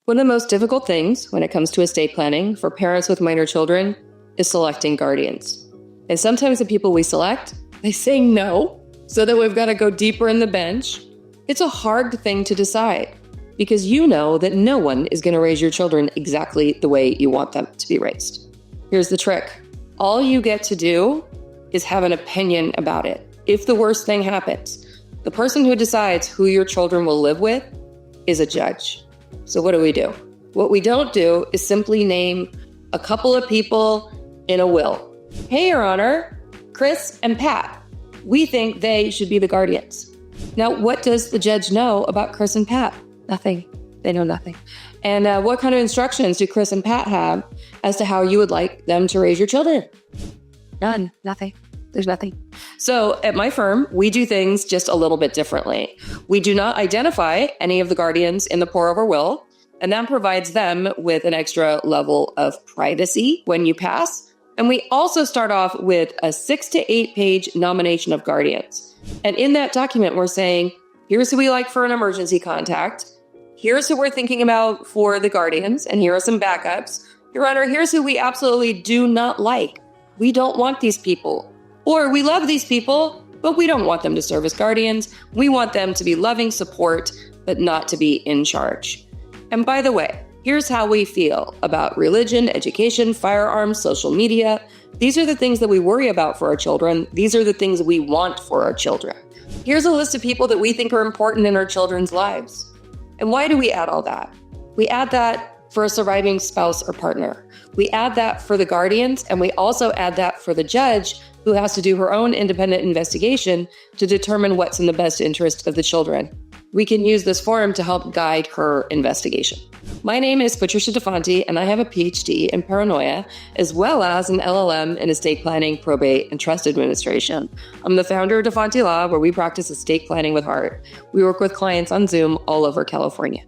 One of the most difficult things when it comes to estate planning for parents with minor children is selecting guardians. And sometimes the people we select, they say no, so that we've got to go deeper in the bench. It's a hard thing to decide because you know that no one is going to raise your children exactly the way you want them to be raised. Here's the trick. All you get to do is have an opinion about it. If the worst thing happens, the person who decides who your children will live with is a judge. So what do? What we don't do is simply name a couple of people in a will. Hey, Your Honor, Chris and Pat. We think they should be the guardians. Now, what does the judge know about Chris and Pat? Nothing. They know nothing. And what kind of instructions do Chris and Pat have as to how you would like them to raise your children? None. Nothing. There's nothing. So at my firm, we do things just a little bit differently. We do not identify any of the guardians in the pour-over will, and that provides them with an extra level of privacy when you pass. And we also start off with a 6 to 8 page nomination of guardians. And in that document, we're saying, here's who we like for an emergency contact. Here's who we're thinking about for the guardians. And here are some backups. Your Honor, here's who we absolutely do not like. We don't want these people. Or we love these people, but we don't want them to serve as guardians. We want them to be loving support, but not to be in charge. And by the way, here's how we feel about religion, education, firearms, social media. These are the things that we worry about for our children. These are the things we want for our children. Here's a list of people that we think are important in our children's lives. And why do we add all that? We add that for a surviving spouse or partner. We add that for the guardians, and we also add that for the judge who has to do her own independent investigation to determine what's in the best interest of the children. We can use this forum to help guide her investigation. My name is Patricia DeFonte, and I have a PhD in paranoia, as well as an LLM in estate planning, probate, and trust administration. I'm the founder of Fonte Law, where we practice estate planning with heart. We work with clients on Zoom all over California.